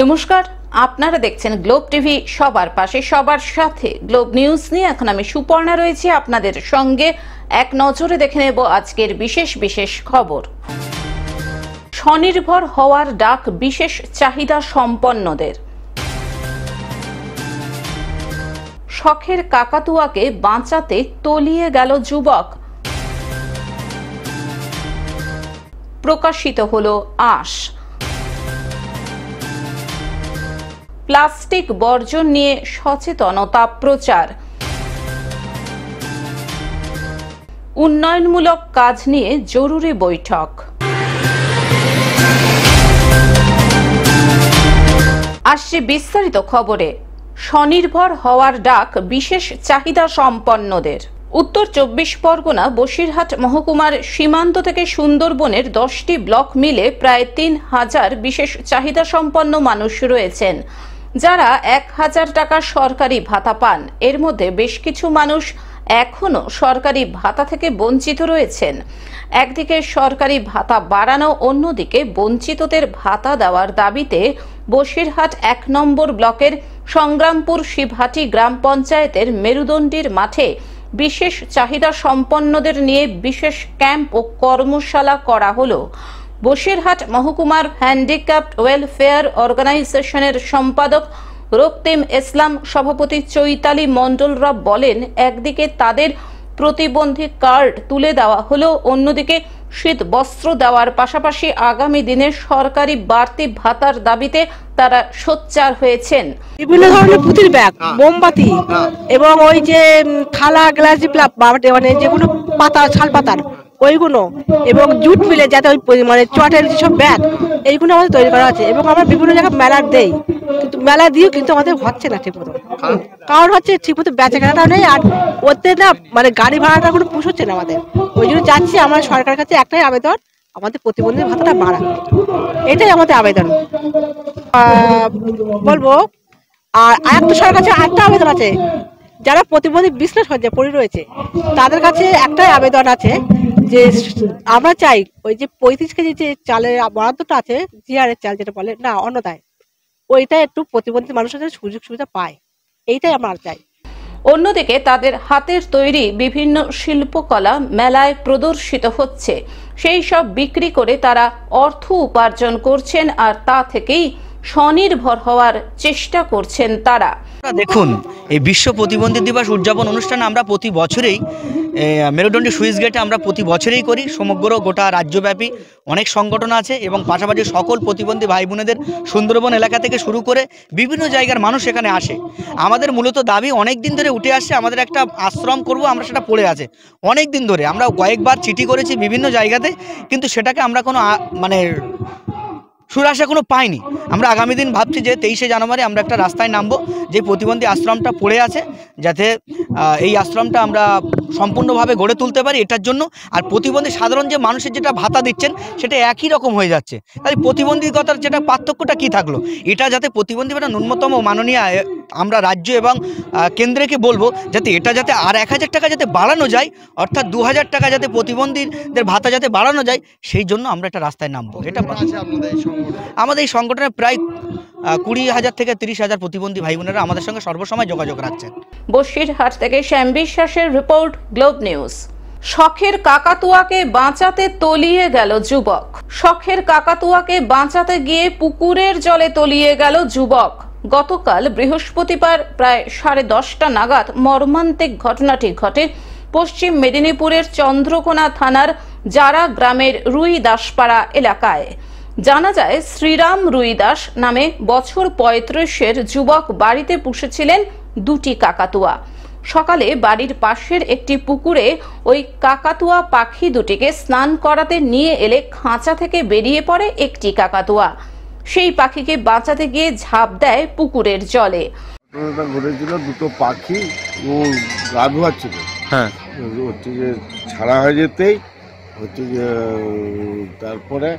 নমস্কার, আপনারা দেখছেন গ্লোব টিভি, সবার পাশে সবার সাথে। গ্লোব নিউজ নিয়ে এখন আমি সুপর্ণা রয়েছি আপনাদের সঙ্গে। এক নজরে দেখে নেব আজকের বিশেষ বিশেষ খবর। স্বনির্ভর হওয়ার ডাক বিশেষ চাহিদা সম্পন্নদের। শখের কাকাতুয়াকে বাঁচাতে তলিয়ে গেল যুবক। প্রকাশিত হলো আশ। প্লাস্টিক বর্জন নিয়ে সচেতনতা প্রচার। উন্নয়নমূলক কাজ নিয়ে জরুরি বৈঠক। আসছে বিস্তারিত খবরে। স্বনির্ভর হওয়ার ডাক বিশেষ চাহিদা সম্পন্নদের। উত্তর ২৪ পরগনা বসিরহাট মহকুমার সীমান্ত থেকে সুন্দরবনের ১০টি ব্লক মিলে প্রায় ৩,০০০ বিশেষ চাহিদা সম্পন্ন মানুষ রয়েছেন, যারা ১,০০০ টাকা সরকারি ভাতা পান। এর মধ্যে বেশ কিছু মানুষ এখনো সরকারি ভাতা থেকে বঞ্চিত রয়েছেন। একদিকে সরকারি ভাতা বাড়ানো, অন্যদিকে বঞ্চিতদের ভাতা দেওয়ার দাবিতে বসিরহাট ১ নম্বর ব্লকের সংগ্রামপুর শিবহাটি গ্রাম পঞ্চায়েতের মেরুদণ্ডির মাঠে বিশেষ চাহিদা সম্পন্নদের নিয়ে বিশেষ ক্যাম্প ও কর্মশালা করা হলো। বসিরহাট মহকুমার হ্যান্ডিক্যাপড ওয়েলফেয়ার অর্গানাইজেশনের সম্পাদক রক্তিম ইসলাম সভাপতি চৈতালি মণ্ডলরা বলেন, একদিকে তাদের প্রতিবন্ধী কার্ড তুলে দেওয়া হলো, অন্যদিকে শীত বস্ত্র দেওয়ার পাশাপাশি আগামী দিনে সরকারি বাড়তি ভাতার দাবিতে তারা সোচ্চার হয়েছেন। বিভিন্ন ধরনের পুঁতির ব্যাগ, মোমবাতি এবং ওই যে থালা গ্লাস মানে যেগুলো পাতা, ছাল পাতার ওইগুলো এবং জুট মিলে যাতে ওই মানে চটের যেসব ব্যাগ এইগুলো আমাদের তৈরি করা আছে এবং আমরা বিভিন্ন জায়গায় মেলা দেই, কিন্তু মেলা দিয়েও কিন্তু আমাদের হচ্ছে না ঠিকমতো। কারণ হচ্ছে ঠিকমতো বেচা কেনাটাও নেই, আর ওতে না মানে গাড়ি ভাড়াটা কোনো পুষচ্ছে না আমাদের। ওই জন্য চাচ্ছি আমরা সরকারের কাছে একটাই আবেদন, আমাদের প্রতিবন্ধী ভাতাটা বাড়া, এটাই আমাদের আবেদন বলবো। আর আরেকটা সরকারের কাছে আরেকটা আবেদন আছে, যারা প্রতিবন্ধী বিজনেস হচ্ছে পড়ে রয়েছে তাদের কাছে একটাই আবেদন আছে যে আমরা চাই ওই যে ৩৫ কেজি যে চালের বরাদ্দটা আছে, জিআরের চাল যেটা বলে না অন্নদায়, ওইটা একটু প্রতিবন্ধী মানুষের সুযোগ সুবিধা পায়, এইটাই আমরা চাই। অন্যদিকে তাদের হাতের তৈরি বিভিন্ন শিল্পকলা মেলায় প্রদর্শিত হচ্ছে, সেই সব বিক্রি করে তারা অর্থ উপার্জন করছেন আর তা থেকেই স্বনির্ভর হওয়ার চেষ্টা করছেন তারা। দেখুন, এই বিশ্ব প্রতিবন্ধী দিবস উদযাপন অনুষ্ঠান আমরা প্রতি বছরেই মেরুদণ্ডী সুইচ গেটে আমরা প্রতি বছরেই করি। সমগ্র গোটা রাজ্যব্যাপী অনেক সংগঠন আছে এবং পাশাপাশি সকল প্রতিবন্ধী ভাই বোনেদের সুন্দরবন এলাকা থেকে শুরু করে বিভিন্ন জায়গার মানুষ এখানে আসে। আমাদের মূলত দাবি অনেক দিন ধরে উঠে আসছে, আমাদের একটা আশ্রম করব, আমরা সেটা পড়ে আছে অনেক দিন ধরে। আমরা কয়েকবার চিঠি করেছি বিভিন্ন জায়গাতে, কিন্তু সেটাকে আমরা কোনো মানে সুরাশা কোনো পাইনি। আমরা আগামী দিন ভাবছি যে ২৩শে জানুয়ারি আমরা একটা রাস্তায় নামবো, যে প্রতিবন্ধী আশ্রমটা পড়ে আছে, যাতে এই আশ্রমটা আমরা সম্পূর্ণভাবে গড়ে তুলতে পারি এটার জন্য। আর প্রতিবন্ধী সাধারণ যে মানুষের যেটা ভাতা দিচ্ছেন সেটা একই রকম হয়ে যাচ্ছে, তাহলে প্রতিবন্ধীকতার যেটা পার্থক্যটা কী থাকলো? এটা যাতে প্রতিবন্ধী ভাতা ন্যূনতম মাননীয় আমরা রাজ্য এবং কেন্দ্রকে বলবো যাতে এটা যাতে আর ১,০০০ টাকা যাতে বাড়ানো যায়, অর্থাৎ ২,০০০ টাকা যাতে প্রতিবন্ধীদের ভাতা যাতে বাড়ানো যায়, সেই জন্য আমরা একটা রাস্তায় নামবো। এটা আমাদের এই সংগঠনের প্রায় ২০,০০০ থেকে ৩০,০০০ প্রতিবন্ধী ভাই বোনেরা আমাদের সঙ্গে সর্বসময় যোগাযোগ রাখছেন। বসিরহাট থেকে শ্যাম বিশ্বাসের রিপোর্ট, গ্লোব নিউজ। শখের কাকাতুয়াকে বাঁচাতে তলিয়ে গেল যুবক। শখের কাকাতুয়াকে বাঁচাতে গিয়ে পুকুরের জলে তলিয়ে গেল যুবক। গতকাল বৃহস্পতিবার প্রায় 10:30 নাগাদ মর্মান্তিক ঘটনাটি ঘটে পশ্চিম মেদিনীপুরের চন্দ্রকোনা থানার জারা গ্রামের রুই দাসপাড়া এলাকায়। জানা যায়, শ্রীরাম রুই দাস নামে বছর ৩৫-এর যুবক বাড়িতে পুষেছিলেন ২টি কাকাতুয়া। সকালে বাড়ির পাশের একটি পুকুরে ওই কাকাতুয়া পাখি দুটিকে স্নান করাতে নিয়ে এলে খাঁচা থেকে বেরিয়ে পড়ে একটি কাকাতুয়া। সেই পাখিকে বাঁচাতে গিয়ে ঝাঁপ দেয় পুকুরের জলে। ঘটেছিল, দুটো পাখি ও গা ধোয়াচ্ছিল, হ্যাঁ হচ্ছে যে ছাড়া হয়ে যেতেই হচ্ছে যে তারপরে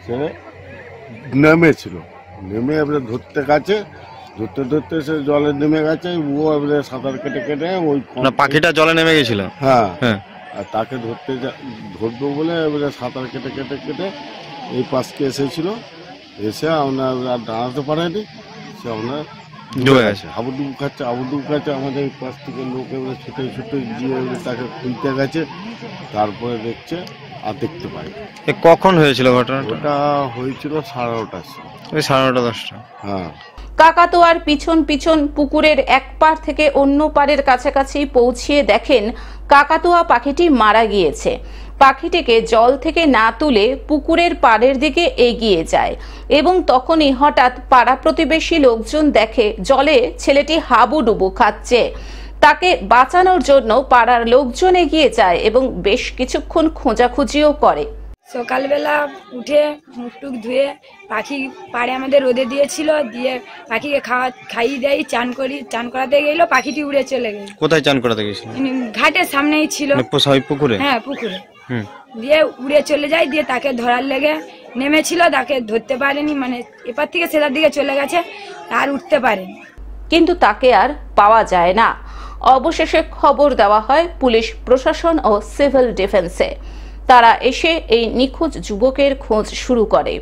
সে নেমেছিল, নেমে এবারে ধরতে ধরতে সে জলে নেমে গেছে। ও এবারে সাঁতার কেটে কেটে ওই পাখিটা জলে নেমে গেছিল, হ্যাঁ হ্যাঁ, আর তাকে ধরবো বলে এবারে সাঁতার কেটে কেটে কেটে এই পাশকে এসেছিল। এসে আপনার আর দাঁড়াতে পারেনি, সে আপনার ডুবে গেছে। আবুডুবু খাচ্ছে আমাদের পাশ থেকে লোক এবারে ছুটে ছুটে গিয়ে তাকে খুঁজতে গেছে, তারপরে দেখছে আর দেখতে পাই। কখন হয়েছিল ঘটনাটা? ওটা হয়েছিল 9:30টার সময়। ওই 9:30 10টা। হ্যাঁ। কাকাতুয়ার পিছন পিছন পুকুরের এক পাড় থেকে অন্য পাড়ের কাছাকাছি পৌঁছিয়ে দেখেন কাকাতুয়া পাখিটি মারা গিয়েছে। পাখিটিকে জল থেকে না তুলে পুকুরের পাড়ের দিকে এগিয়ে যায় এবং তখনই হঠাৎ পাড়া প্রতিবেশী লোকজন দেখে জলে ছেলেটি হাবুডুবু খাচ্ছে। তাকে বাঁচানোর জন্য পাড়ার লোকজন এগিয়ে যায় এবং বেশ কিছুক্ষণ খোঁজাখুঁজিও করে। সকালবেলা উঠে মুখ টুক ধুয়ে পাখি পাড়ে আমাদের রোদে দিয়েছিল, দিয়ে পাখিকে খাইয়ে দেয়, চান করাতে গেল, পাখিটি উড়ে চলে গেল। কোথায় চান করাতে গেছিল? ঘাটের সামনেই ছিল। পুকুরে? হ্যাঁ, পুকুরে। দিয়ে উড়ে চলে যায়, দিয়ে তাকে ধরার লেগে নেমেছিল, তাকে ধরতে পারেনি, মানে এপার থেকে সেটার দিকে চলে গেছে, আর উঠতে পারেনি। কিন্তু তাকে আর পাওয়া যায় না। অবশেষে খবর দেওয়া হয় পুলিশ প্রশাসন ও সিভিল ডিফেন্সে। তারা এসে এই নিখোঁজ যুবকের খোঁজ শুরু করে।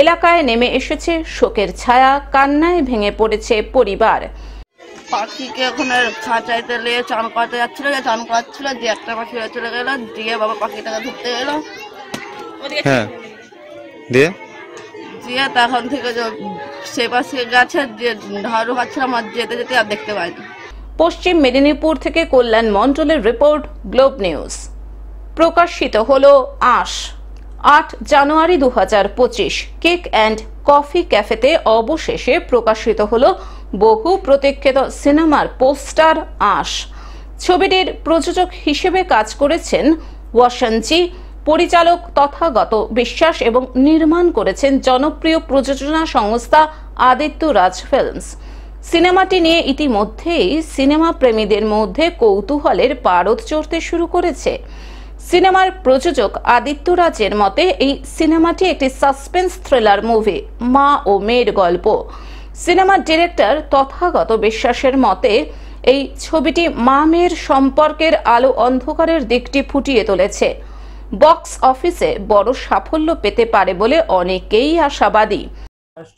এলাকায় নেমে এসেছে শোকের ছায়া, কান্নায় ভেঙে পড়েছে পরিবার। পাখিকে ওখানে খাঁচাইতে নিয়ে চান করাতে যাচ্ছিল, চান করাচ্ছিল, দিয়ে একটা পাখি উড়ে চলে গেল, দিয়ে বাবা পাখিটাকে ধরতে গেল। হ্যাঁ, দিয়ে তখন থেকে সে পাশে গেছে, যে ঢাড়ু খাচ্ছিলাম, আর যেতে যেতে আর দেখতে পাইনি। পশ্চিম মেদিনীপুর থেকে কল্যাণ মণ্ডলের রিপোর্ট, গ্লোব নিউজ। প্রকাশিত হলো আশ 8 জানুয়ারি 2025। কেক অ্যান্ড কফি ক্যাফেতে অবশেষে প্রকাশিত হলো বহু প্রতীক্ষিত সিনেমার পোস্টার আশ। ছবিটির প্রযোজক হিসেবে কাজ করেছেন ওয়াসনজি, পরিচালক তথাগত বিশ্বাস এবং নির্মাণ করেছেন জনপ্রিয় প্রযোজনা সংস্থা আদিত্য রাজ ফিল্মস। সিনেমাটি নিয়ে ইতিমধ্যেই সিনেমা প্রেমীদের মধ্যে কৌতূহলের পারদ চড়তে শুরু করেছে। সিনেমার প্রযোজক আদিত্য রাজের মতে এই সিনেমাটি একটি সাসপেন্স থ্রিলার মুভি, মা ও মেয়ের গল্প। সিনেমার ডিরেক্টর তথাগত বিশ্বাসের মতে এই ছবিটি মা মেয়ের সম্পর্কের আলো অন্ধকারের দিকটি ফুটিয়ে তুলেছে। বক্স অফিসে বড় সাফল্য পেতে পারে বলে অনেকেই আশাবাদী।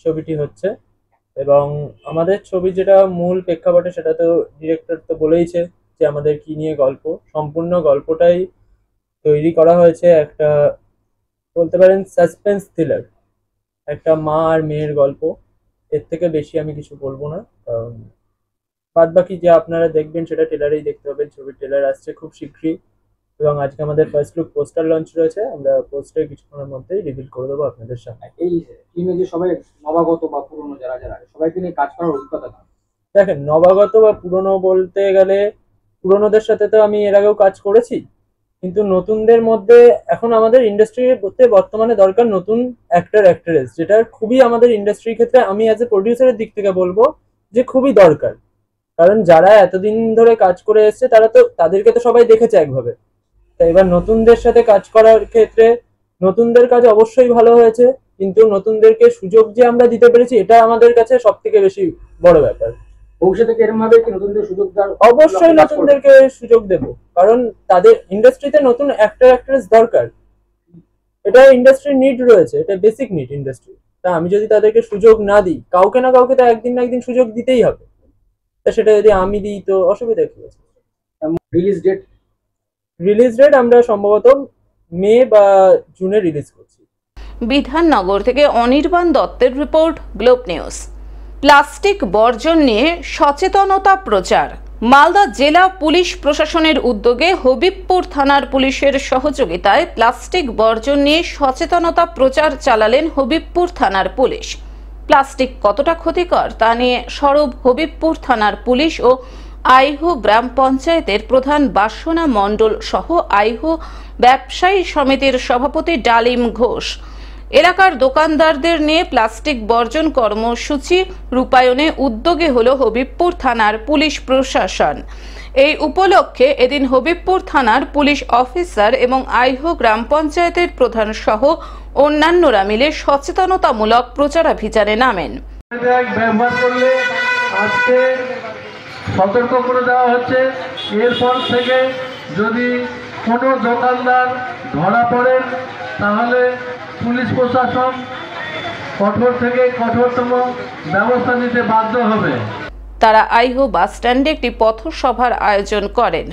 ছবিটি হচ্ছে এবং আমাদের ছবি যেটা মূল প্রেক্ষাপটে সেটা তো ডিরেক্টর তো বলেইছে যে আমাদের কি নিয়ে গল্প। সম্পূর্ণ গল্পটাই তৈরি করা হয়েছে একটা, বলতে পারেন সাসপেন্স থ্রিলার, একটা মা আর মেয়ের গল্প। এর থেকে বেশি আমি কিছু বলবো না, কারণ বাদ বাকি যা আপনারা দেখবেন সেটা ট্রেলারেই দেখতে পাবেন। ছবির ট্রেলার আসছে খুব শীঘ্রই এবং আজকে আমাদের ফার্স্ট লুক পোস্টার লঞ্চ রয়েছে। আমরা পোস্টার কিছুক্ষণের মধ্যেই রিভিল করে দেবো আপনাদের সামনে। এই টিমে যে সবাই নবাগত বা পুরনো যারা সবাইকে নিয়ে কাজ করার অভিজ্ঞতা না, দেখেন নবাগত বা পুরনো বলতে গেলে পুরনোদের সাথে তো আমি এর আগেও কাজ করেছি, কিন্তু নতুনদের মধ্যে এখন আমাদের ইন্ডাস্ট্রিতে বর্তমানে দরকার নতুন অ্যাক্টর অ্যাক্ট্রেস, যেটা খুবই আমাদের ইন্ডাস্ট্রির ক্ষেত্রে আমি অ্যাজ এ প্রডিউসারের দিক থেকে বলবো যে খুবই দরকার। কারণ যারা এতদিন ধরে কাজ করে এসছে তাদেরকে তো সবাই দেখেছে একভাবে। তাই এবার নতুনদের সাথে কাজ করার ক্ষেত্রে নতুনদের কাজ অবশ্যই ভালো হয়েছে, কিন্তু নতুনদেরকে সুযোগ যে আমরা দিতে পেরেছি এটা আমাদের কাছে সব থেকে বেশি বড় ব্যাপার। ভবিষ্যতে কি এরকম ভাবে কি নতুনদের সুযোগ দেওয়ার? অবশ্যই নতুনদেরকে সুযোগ দেব, কারণ তাদের ইন্ডাস্ট্রিতে নতুন অ্যাক্টর অ্যাক্ট্রেস দরকার। এটা ইন্ডাস্ট্রির নিড রয়েছে, এটা বেসিক নিড ইন্ডাস্ট্রি। তা আমি যদি তাদেরকে সুযোগ না দিই, কাউকে না কাউকে তো একদিন না একদিন সুযোগ দিতেই হবে। তা সেটা যদি আমি দিই তো অসুবিধা কি আছে? রিলিজ ডেট আমরা সম্ভবত মে বা জুনে রিলিজ করছি। বিধাননগর থেকে অনির্বাণ দত্তের রিপোর্ট, গ্লোব নিউজ। প্লাস্টিক বর্জন নিয়ে সচেতনতা প্রচার। মালদা জেলা পুলিশ প্রশাসনের উদ্যোগে হবিবপুর থানার পুলিশের সহযোগিতায় প্লাস্টিক বর্জন নিয়ে সচেতনতা প্রচার চালালেন হবিবপুর থানার পুলিশ। প্লাস্টিক কতটা ক্ষতিকর তা নিয়ে সরব হবিবপুর থানার পুলিশ ও আইহো গ্রাম পঞ্চায়েতের প্রধান বাসনা মণ্ডল সহ আইহো ব্যবসায়ী সমিতির সভাপতি ডালিম ঘোষ। এলাকার দোকানদারদের নিয়ে প্লাস্টিক বর্জন কর্মসূচি রূপায়ণে উদ্যোগে হলো হবিবপুর থানার পুলিশ প্রশাসন। এই উপলক্ষে এদিন হবিবপুর থানার পুলিশ অফিসার এবং আইহো গ্রাম পঞ্চায়েতের প্রধান সহ অন্যান্যরা মিলে সচেতনতামূলক প্রচারাভিযানে নামেন। ব্যবহার করলে আজকে সতর্ক করে দেওয়া হচ্ছে, এরপর থেকে যদি কোনো দোকানদার ধরা পড়েন তাহলে পুলিশ প্রশাসন কঠোর থেকে কঠোরতম ব্যবস্থা নিতে বাধ্য হবে। তারা আইহো বাস স্ট্যান্ডে একটি পথসভার আয়োজন করেন।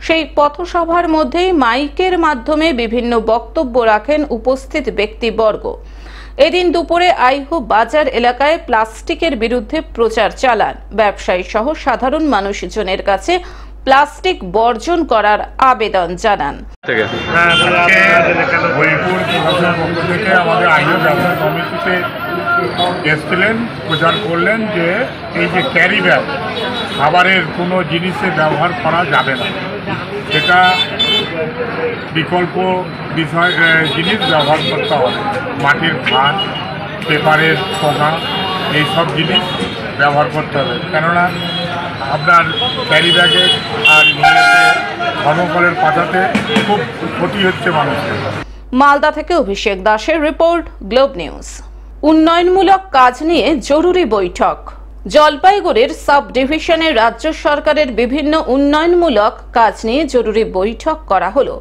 সেই পথসভার মধ্যেই মাইকের মাধ্যমে বিভিন্ন বক্তব্য রাখেন উপস্থিত ব্যক্তিবর্গ। এদিন দুপুরে আইহো বাজার এলাকায় প্লাস্টিকের বিরুদ্ধে প্রচার চালান। ব্যবসায়ী সহ সাধারণ মানুষজনের কাছে প্লাস্টিক বর্জন করার আবেদন জানান। আমাদের আইহো ব্যবসা কমিটিতে এসেছিলেন, প্রচার করলেন যে এই যে ক্যারি ব্যাগ খাবারের কোনো জিনিসে ব্যবহার করা যাবে না, সেটা বিকল্প বিষয় জিনিস ব্যবহার করতে হবে। মাটির ভাত, পেপারের পোকা, এইসব জিনিস ব্যবহার করতে হবে। কেননা আপনার ক্যারি ব্যাগে আর থার্মোকলের পাতাতে খুব ক্ষতি হচ্ছে মানুষের। মালদা থেকে অভিষেক দাসের রিপোর্ট, গ্লোব নিউজ। উন্নয়নমূলক কাজ নিয়ে জরুরি বৈঠক। জলপাইগুড়ির সাব ডিভিশনে রাজ্য সরকারের বিভিন্ন উন্নয়নমূলক কাজ নিয়ে জরুরি বৈঠক করা হলো।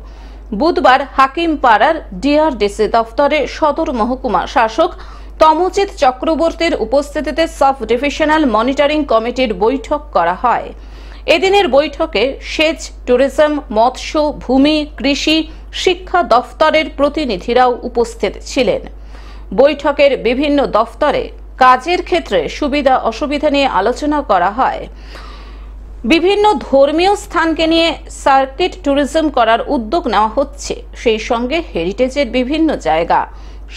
বুধবার হাকিমপাড়ার ডিআরডিসি দফতরে সদর মহকুমা শাসক তমজিৎ চক্রবর্তীর উপস্থিতিতে সাব ডিভিশনাল মনিটরিং কমিটির বৈঠক করা হয়। এদিনের বৈঠকে সেচ, ট্যুরিজম, মৎস্য, ভূমি, কৃষি, শিক্ষা দফতরের প্রতিনিধিরাও উপস্থিত ছিলেন। বৈঠকের বিভিন্ন দফতরে কাজের ক্ষেত্রে সুবিধা অসুবিধা নিয়ে আলোচনা করা হয়। বিভিন্ন ধর্মীয় স্থানকে নিয়ে সার্কিট ট্যুরিজম করার উদ্যোগ নেওয়া হচ্ছে, সেই সঙ্গে হেরিটেজের বিভিন্ন জায়গা।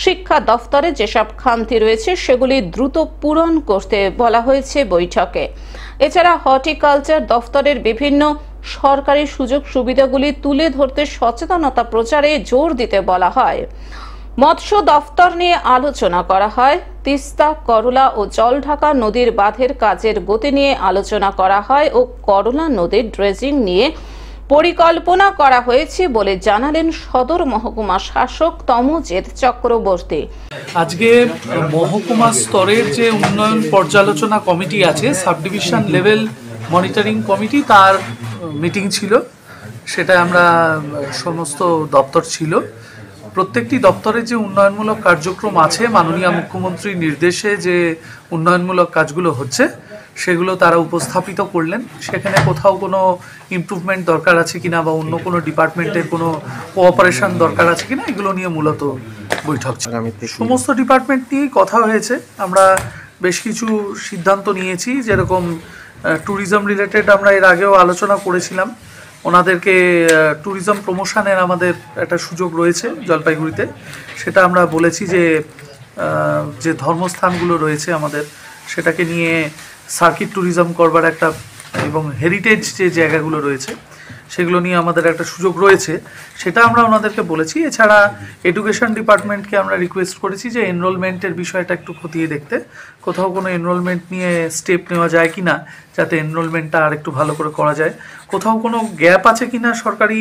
শিক্ষা দফতরে যেসব খামতি রয়েছে সেগুলি দ্রুত পূরণ করতে বলা হয়েছে বৈঠকে। এছাড়া হর্টিকালচার দফতরের বিভিন্ন সরকারি সুযোগ সুবিধাগুলি তুলে ধরতে সচেতনতা প্রচারে জোর দিতে বলা হয়। মৎস্য দফতর নিয়ে আলোচনা করা হয়। তিস্তা, করলা ও জলঢাকা নদীর বাঁধের কাজের গতি নিয়ে আলোচনা করা হয় ও করলা নদীর ড্রেজিং নিয়ে পরিকল্পনা করা হয়েছে বলে জানালেন সদর মহকুমা শাসক তমজিৎ চক্রবর্তী। আজকে মহকুমা স্তরের যে উন্নয়ন পর্যালোচনা কমিটি আছে, sub division level monitoring committee, তার মিটিং ছিল। সেটা আমরা সমস্ত দপ্তর ছিল। প্রত্যেকটি দপ্তরে যে উন্নয়নমূলক কার্যক্রম আছে, মাননীয় মুখ্যমন্ত্রীর নির্দেশে যে উন্নয়নমূলক কাজগুলো হচ্ছে সেগুলো তারা উপস্থাপিত করলেন। সেখানে কোথাও কোনো ইমপ্রুভমেন্ট দরকার আছে কিনা বা অন্য কোনো ডিপার্টমেন্টের কোনো কোঅপারেশন দরকার আছে কিনা, এগুলো নিয়ে মূলত বৈঠক ছিল। সমস্ত ডিপার্টমেন্ট নিয়েই কথা হয়েছে। আমরা বেশ কিছু সিদ্ধান্ত নিয়েছি, যেরকম ট্যুরিজম রিলেটেড আমরা এর আগেও আলোচনা করেছিলাম। ওনাদেরকে ট্যুরিজম প্রমোশনের আমাদের একটা সুযোগ রয়েছে জলপাইগুড়িতে। সেটা আমরা বলেছি যে ধর্মস্থানগুলো রয়েছে আমাদের, সেটাকে নিয়ে সার্কিট ট্যুরিজম করবার একটা, এবং হেরিটেজ যে জায়গাগুলো রয়েছে সেগুলো নিয়ে আমাদের একটা সুযোগ রয়েছে, সেটা আমরা ওনাদেরকে বলেছি। এছাড়া এডুকেশন ডিপার্টমেন্টকে আমরা রিকোয়েস্ট করেছি যে এনরোলমেন্টের বিষয়টা একটু খতিয়ে দেখতে, কোথাও কোনো এনরোলমেন্ট নিয়ে স্টেপ নেওয়া যায় কি না, যাতে এনরোলমেন্টটা আর একটু ভালো করে করা যায়। কোথাও কোনো গ্যাপ আছে কি না সরকারি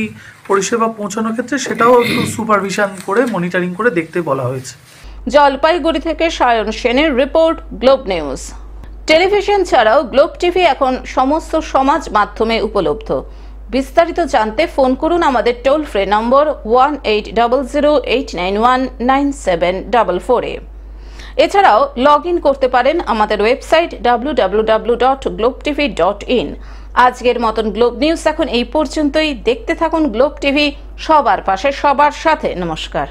পরিষেবা পৌঁছানোর ক্ষেত্রে, সেটাও একটু সুপারভিশন করে মনিটরিং করে দেখতে বলা হয়েছে। জলপাইগুড়ি থেকে সায়ন সেনের রিপোর্ট, গ্লোব নিউজ। টেলিভিশন ছাড়াও গ্লোব টিভি এখন সমস্ত সমাজ মাধ্যমে উপলব্ধ। বিস্তারিত জানতে ফোন করুন আমাদের টোল ফ্রি নম্বর 180089199744 এছাড়াও লগ ইন করতে পারেন আমাদের ওয়েবসাইট www.globetv.in। আজকের মতন গ্লোব নিউজ এখন এই পর্যন্তই। দেখতে থাকুন গ্লোব টিভি, সবার পাশে সবার সাথে। নমস্কার।